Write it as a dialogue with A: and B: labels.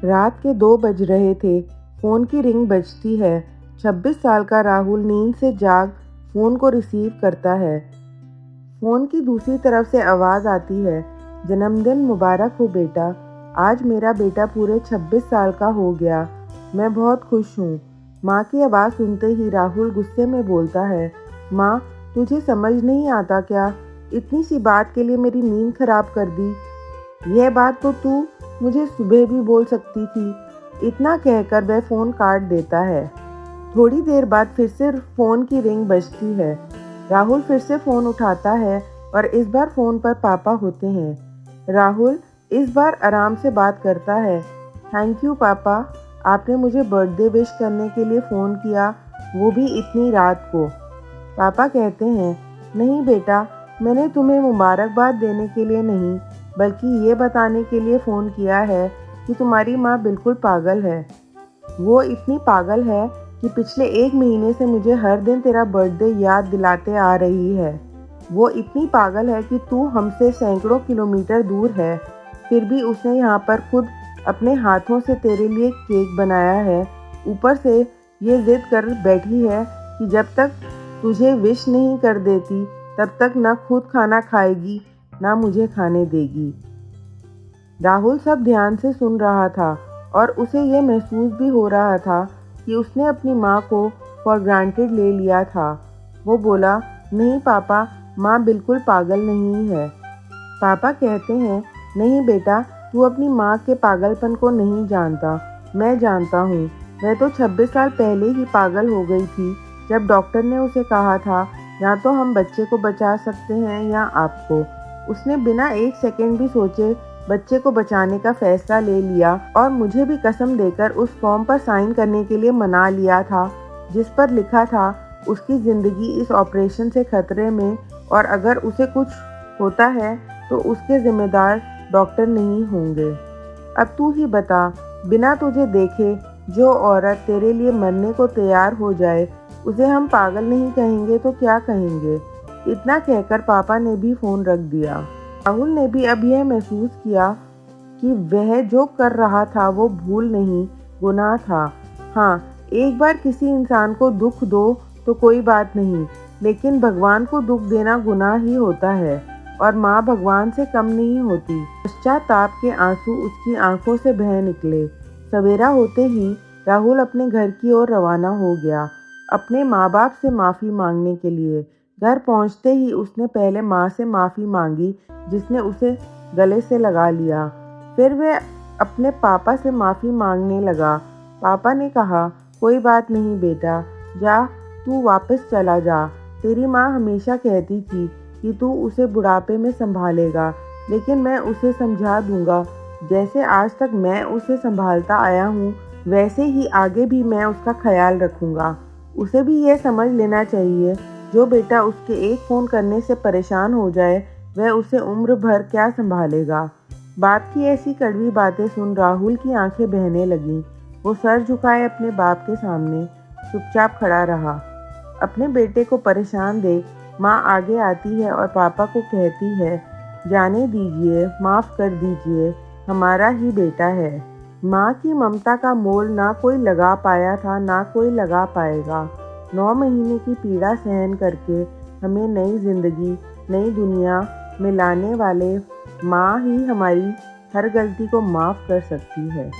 A: रात के 2 बज रहे थे। फ़ोन की रिंग बजती है। 26 साल का राहुल नींद से जाग फ़ोन को रिसीव करता है। फ़ोन की दूसरी तरफ से आवाज़ आती है, जन्मदिन मुबारक हो बेटा। आज मेरा बेटा पूरे 26 साल का हो गया। मैं बहुत खुश हूँ। माँ की आवाज़ सुनते ही राहुल गुस्से में बोलता है, माँ तुझे समझ नहीं आता क्या? इतनी सी बात के लिए मेरी नींद खराब कर दी। यह बात तो तू मुझे सुबह भी बोल सकती थी। इतना कहकर वह फ़ोन काट देता है। थोड़ी देर बाद फिर से फ़ोन की रिंग बजती है। राहुल फिर से फ़ोन उठाता है और इस बार फ़ोन पर पापा होते हैं। राहुल इस बार आराम से बात करता है। थैंक यू पापा, आपने मुझे बर्थडे विश करने के लिए फ़ोन किया, वो भी इतनी रात को। पापा कहते हैं, नहीं बेटा, मैंने तुम्हें मुबारकबाद देने के लिए नहीं, बल्कि ये बताने के लिए फ़ोन किया है कि तुम्हारी माँ बिल्कुल पागल है। वो इतनी पागल है कि पिछले 1 महीने से मुझे हर दिन तेरा बर्थडे याद दिलाते आ रही है। वो इतनी पागल है कि तू हमसे सैकड़ों किलोमीटर दूर है, फिर भी उसने यहाँ पर खुद अपने हाथों से तेरे लिए केक बनाया है। ऊपर से ये ज़िद कर बैठी है कि जब तक तुझे विश नहीं कर देती, तब तक ना खुद खाना खाएगी, ना मुझे खाने देगी। राहुल सब ध्यान से सुन रहा था और उसे ये महसूस भी हो रहा था कि उसने अपनी माँ को फॉर ग्रांटेड ले लिया था। वो बोला, नहीं पापा, माँ बिल्कुल पागल नहीं है। पापा कहते हैं, नहीं बेटा, तू अपनी माँ के पागलपन को नहीं जानता। मैं जानता हूँ। वह तो 26 साल पहले ही पागल हो गई थी, जब डॉक्टर ने उसे कहा था, या तो हम बच्चे को बचा सकते हैं या आपको। उसने बिना 1 सेकंड भी सोचे बच्चे को बचाने का फैसला ले लिया और मुझे भी कसम देकर उस फॉर्म पर साइन करने के लिए मना लिया था, जिस पर लिखा था उसकी ज़िंदगी इस ऑपरेशन से खतरे में, और अगर उसे कुछ होता है तो उसके ज़िम्मेदार डॉक्टर नहीं होंगे। अब तू ही बता, बिना तुझे देखे जो औरत तेरे लिए मरने को तैयार हो जाए, उसे हम पागल नहीं कहेंगे तो क्या कहेंगे? इतना कहकर पापा ने भी फ़ोन रख दिया। राहुल ने भी अब यह महसूस किया कि वह जो कर रहा था वो भूल नहीं, गुनाह था। हाँ, एक बार किसी इंसान को दुख दो तो कोई बात नहीं, लेकिन भगवान को दुख देना गुनाह ही होता है, और माँ भगवान से कम नहीं होती। पश्चाताप के आंसू उसकी आंखों से बह निकले। सवेरा होते ही राहुल अपने घर की ओर रवाना हो गया, अपने माँ बाप से माफ़ी मांगने के लिए। घर पहुँचते ही उसने पहले माँ से माफ़ी मांगी, जिसने उसे गले से लगा लिया। फिर वह अपने पापा से माफ़ी मांगने लगा। पापा ने कहा, कोई बात नहीं बेटा, जा तू वापस चला जा। तेरी माँ हमेशा कहती थी कि तू उसे बुढ़ापे में संभालेगा, लेकिन मैं उसे समझा दूंगा। जैसे आज तक मैं उसे संभालता आया हूँ, वैसे ही आगे भी मैं उसका ख्याल रखूँगा। उसे भी यह समझ लेना चाहिए, जो बेटा उसके एक फ़ोन करने से परेशान हो जाए, वह उसे उम्र भर क्या संभालेगा। बाप की ऐसी कड़वी बातें सुन राहुल की आंखें बहने लगीं। वो सर झुकाए अपने बाप के सामने चुपचाप खड़ा रहा। अपने बेटे को परेशान देख माँ आगे आती है और पापा को कहती है, जाने दीजिए, माफ़ कर दीजिए, हमारा ही बेटा है। माँ की ममता का मोल ना कोई लगा पाया था, ना कोई लगा पाएगा। 9 महीने की पीड़ा सहन करके हमें नई ज़िंदगी, नई दुनिया में लाने वाले माँ ही हमारी हर गलती को माफ़ कर सकती है।